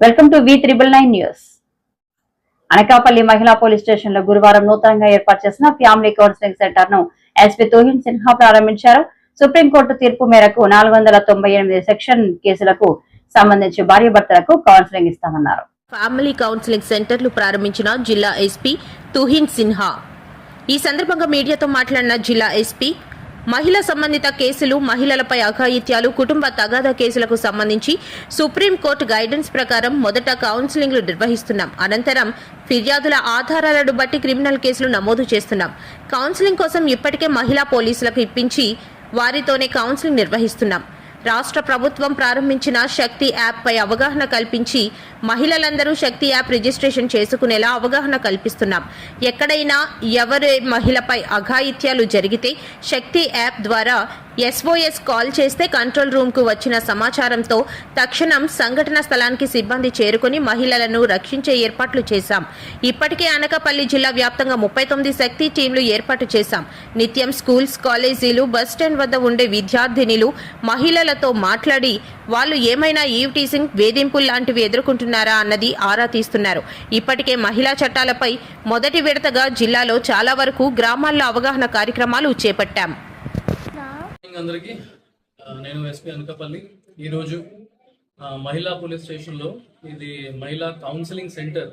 Welcome to V999 news. Anakapalli మహిళా police station లో గురువారం నూతనంగా ఏర్పాటు చేసిన ఫ్యామిలీ కౌన్సిలింగ్ సెంటర్ ను ఎస్పీ తుహిన్ సిన్హా ప్రారంభించారు. సుప్రీంకోర్టు తీర్పు మేరకు 498 సెక్షన్ కేసులకు సంబంధించి భార్యాభర్తలకు కౌన్సిలింగ్ ఇస్తామన్నారు. ఫ్యామిలీ కౌన్సిలింగ్ సెంటర్లు ప్రారంభించిన జిల్లా ఎస్పీ తుహిన్ సిన్హా. ఈ సందర్భంగా మీడియాతో మాట్లాడిన జిల్లా ఎస్పీ, మహిళా సంబంధిత కేసులు, మహిళలపై అఘాయిత్యాలు, కుటుంబ తగాదా కేసులకు సంబంధించి సుప్రీంకోర్టు గైడెన్స్ ప్రకారం మొదట కౌన్సిలింగ్లు నిర్వహిస్తున్నాం. అనంతరం ఫిర్యాదుల ఆధారాలను బట్టి క్రిమినల్ కేసులు నమోదు చేస్తున్నాం. కౌన్సిలింగ్ కోసం ఇప్పటికే మహిళా పోలీసులకు ఇప్పించి వారితోనే కౌన్సిలింగ్ నిర్వహిస్తున్నాం. రాష్ట్ర ప్రభుత్వం ప్రారంభించిన శక్తి యాప్ పై అవగాహన కల్పించి మహిళలందరూ శక్తి యాప్ రిజిస్ట్రేషన్ చేసుకునేలా అవగాహన కల్పిస్తున్నాం. ఎక్కడైనా ఎవరి మహిళపై అఘాయిత్యాలు జరిగితే శక్తి యాప్ ద్వారా SOS కాల్ చేస్తే కంట్రోల్ రూమ్ కు వచ్చిన సమాచారంతో తక్షణం సంఘటన స్థలానికి సిబ్బంది చేరుకుని మహిళలను రక్షించే ఏర్పాట్లు చేశాం. ఇప్పటికే అనకాపల్లి జిల్లా వ్యాప్తంగా 39 శక్తి టీంలు ఏర్పాటు చేశాం. నిత్యం స్కూల్స్, కాలేజీలు, బస్టాండ్ వద్ద ఉండే విద్యార్థినిలు మహిళలతో మాట్లాడి వాళ్ళు ఏమైనా ఈవ్ టీసింగ్, వేధింపులు లాంటివి ఎదుర్కొంటున్నారా అన్నది ఆరా తీస్తున్నారు. ఇప్పటికే మహిళా చట్టాలపై మొదటి విడతగా జిల్లాలో చాలా వరకు గ్రామాల్లో అవగాహన కార్యక్రమాలు చేపట్టాం. అందరికీ నేను ఎస్పీ అనకాపల్లి. ఈరోజు మహిళా పోలీస్ స్టేషన్లో ఇది మహిళా కౌన్సిలింగ్ సెంటర్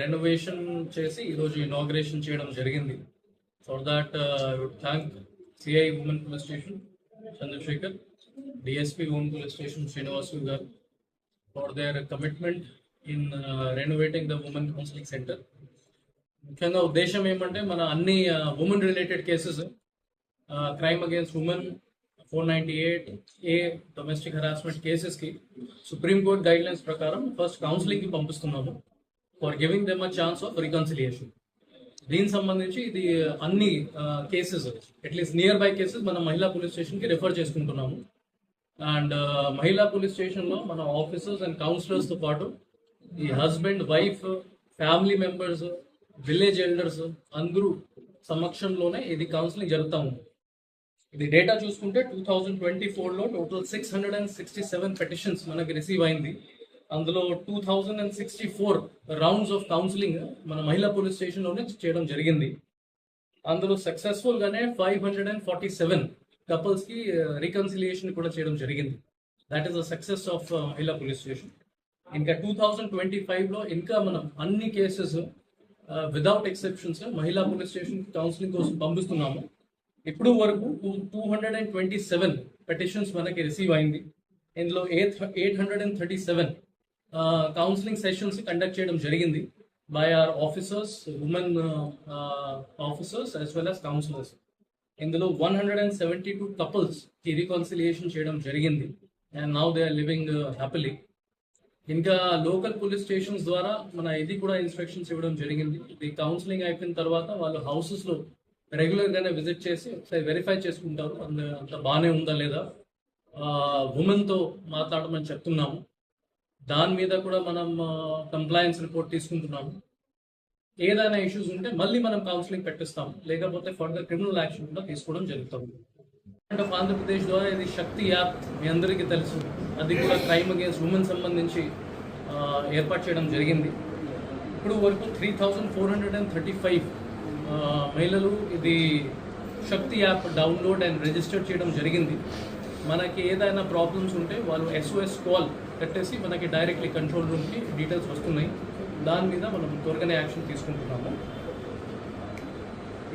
రెనోవేషన్ చేసి ఈరోజు ఇనాగ్రేషన్ చేయడం జరిగింది. For that thank CI women police station Chandrasekhar, DSP women police station Srinivasu garu for their commitment in renovating the women counselling centre. ముఖ్యంగా ఉద్దేశం ఏమంటే మన అన్ని women related cases, crime against women 498A domestic harassment cases కి supreme court guidelines ప్రకారం first counselling కి పంపిస్తున్నాము for giving them a chance of reconciliation. దీనికి సంబంధించి ఇది అన్ని cases, at least nearby cases మన మహిళా పోలీస్ స్టేషన్ కి రిఫర్ చేసుకుంటున్నాము. అండ్ మహిళా పోలీస్ స్టేషన్ లో మన ఆఫీసర్స్ అండ్ కౌన్సిలర్స్ తో పాటు ఈ husband, wife, family members, village elders అందరూ సమక్షంలోనే ఇది కౌన్సిలింగ్ జరుగుతూ ఉంది. ఇది డేటా చూసుకుంటే 2024లో టోటల్ 667 పెటిషన్స్ మనకి రిసీవ్ అయింది. అందులో 2064 రౌండ్స్ ఆఫ్ కౌన్సిలింగ్ మన మహిళా పోలీస్ స్టేషన్లోనే చేయడం జరిగింది. అందులో సక్సెస్ఫుల్ గానే 547 కపుల్స్ కి రికన్సిలియేషన్ కూడా చేయడం జరిగింది. That is the success of మహిళా పోలీస్ స్టేషన్. ఇంకా 2025లో ఇంకా మనం అన్ని కేసెస్ వితౌట్ ఎక్సెప్షన్స్ మహిళా పోలీస్ స్టేషన్ కౌన్సిలింగ్ కోసం పంపిస్తున్నాము. ఇప్పుడు వరకు 227 పెటిషన్స్ మనకి రిసీవ్ అయింది. ఇందులో 837 కౌన్సిలింగ్ సెషన్స్ కండక్ట్ చేయడం జరిగింది by our officers, women officers as well as counsellors. ఇందులో 172 కపుల్స్ కి రికన్సిలియేషన్ చేయడం జరిగింది and now they are living happily. ఇంకా లోకల్ పోలీస్ స్టేషన్స్ ద్వారా మన ఇది కూడా ఇన్స్ట్రక్షన్స్ ఇవ్వడం జరిగింది. ఇది కౌన్సిలింగ్ అయిపోయిన తర్వాత వాళ్ళు హౌసెస్ లో రెగ్యులర్ గానే విజిట్ చేసి ఒకసారి వెరిఫై చేసుకుంటారు అంత బాగానే ఉందా లేదా, ఉమెన్ తో మాట్లాడమని చెప్తున్నాము. దాని మీద కూడా మనం కంప్లైన్స్ రిపోర్ట్ తీసుకుంటున్నాము. ఏదైనా ఇష్యూస్ ఉంటే మళ్ళీ మనం కౌన్సిలింగ్ పెట్టిస్తాం, లేకపోతే ఫర్దర్ క్రిమినల్ యాక్షన్ కూడా తీసుకోవడం జరుగుతుంది. ఆఫ్ ఆంధ్రప్రదేశ్ ద్వారా ఇది శక్తి యాప్ మీ అందరికీ తెలుసు, అది కూడా క్రైమ్ అగేన్స్ట్ ఉమెన్ సంబంధించి ఏర్పాటు చేయడం జరిగింది. ఇప్పుడు వరకు 3435 మహిళలు ఇది శక్తి యాప్ డౌన్లోడ్ అండ్ రిజిస్టర్ చేయడం జరిగింది. మనకి ఏదైనా ప్రాబ్లమ్స్ ఉంటే వాళ్ళు SOS కాల్ కట్టేసి మనకి డైరెక్ట్లీ కంట్రోల్ రూమ్కి డీటెయిల్స్ వస్తున్నాయి. దాని మీద మనం త్వరగానే యాక్షన్ తీసుకుంటున్నాము.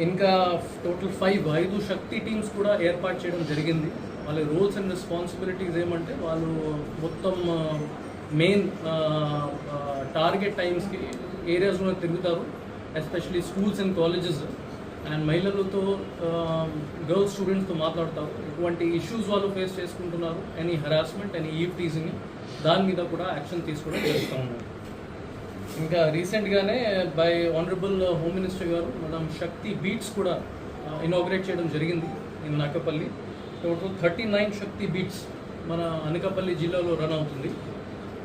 ఇంకా టోటల్ 5 శక్తి టీమ్స్ కూడా ఏర్పాటు చేయడం జరిగింది. వాళ్ళ రోల్స్ అండ్ రెస్పాన్సిబిలిటీస్ ఏమంటే వాళ్ళు మొత్తం మెయిన్ టార్గెట్ టైమ్స్కి ఏరియాస్లో తిరుగుతారు, especially schools and colleges, and మహిళలతో, గర్ల్స్ స్టూడెంట్స్తో మాట్లాడతారు. ఇటువంటి ఇష్యూస్ వాళ్ళు ఫేస్ చేసుకుంటున్నారు, any harassment, any eve teasing, దాని మీద కూడా యాక్షన్ తీసుకోవడం జరుగుతూ ఉన్నారు. ఇంకా రీసెంట్గానే బై ఆనరబుల్ హోమ్ మినిస్టర్ గారు మనం శక్తి బీట్స్ కూడా ఇనాగ్రేట్ చేయడం జరిగింది in Anakapalli. Total 39 Shakti beats మన అనకాపల్లి జిల్లాలో రన్ అవుతుంది.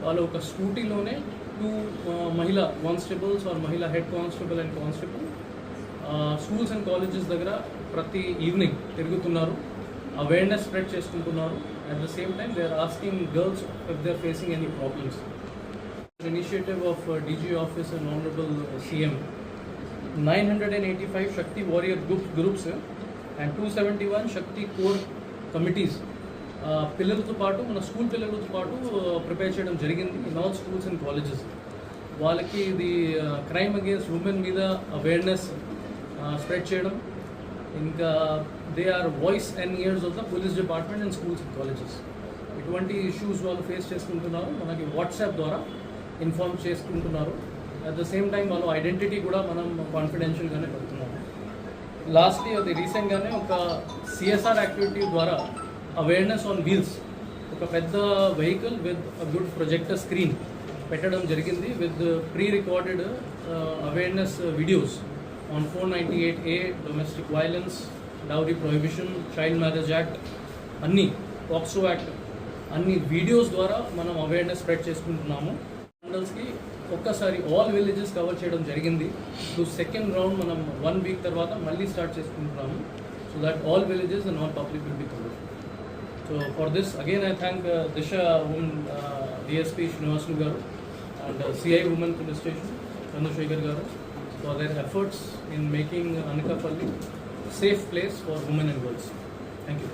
వాళ్ళు ఒక స్కూటీలోనే 2 మహిళా కానిస్టేబుల్స్ ఆర్ మహిళా head constable and constable schools and colleges దగ్గర ప్రతి ఈవినింగ్ తిరుగుతున్నారు, అవేర్నెస్ స్ప్రెడ్ చేసుకుంటున్నారు. At the same time they are asking girls if they are facing any problems. Initiative of DG Office and Honorable CM, 985 Shakti Warrior groups and 271 Shakti Core committees పిల్లలతో పాటు మన school పిల్లలతో పాటు prepare చేయడం జరిగింది in all schools and colleges. వాళ్ళకి ఇది crime against women మీద అవేర్నెస్ స్ప్రెడ్ చేయడం, ఇంకా they are voice and ears of the police department and schools and colleges. ఎటువంటి ఇష్యూస్ వాళ్ళు ఫేస్ చేసుకుంటున్నారు మనకి వాట్సాప్ ద్వారా ఇన్ఫార్మ్ చేసుకుంటున్నారు. అట్ ద సేమ్ టైం వాళ్ళ ఐడెంటిటీ కూడా మనం కాన్ఫిడెన్షియల్గానే పెడుతున్నాము. లాస్ట్లీ అది రీసెంట్గానే ఒక సిఎస్ఆర్ యాక్టివిటీ ద్వారా అవేర్నెస్ ఆన్ వీల్స్ ఒక పెద్ద vehicle with good projector screen పెట్టడం జరిగింది with pre recorded awareness videos on 498A, domestic violence, dowry prohibition, child marriage act, అన్ని పాక్సో యాక్ట్, అన్ని వీడియోస్ ద్వారా మనం అవేర్నెస్ స్ప్రెడ్ చేసుకుంటున్నాము. మండల్స్కి ఒక్కసారి ఆల్ విలేజెస్ కవర్ చేయడం జరిగింది. సెకండ్ రౌండ్ మనం 1 వీక్ తర్వాత మళ్ళీ స్టార్ట్ చేసుకుంటున్నాము. So that all villages and all public will be covered. So for this again I thank Disha Women DSP Srinivasulu garu and CI Women Police Station Chandrasekhar garu for their efforts in making Anakapalli a safe place for women and girls. Thank you.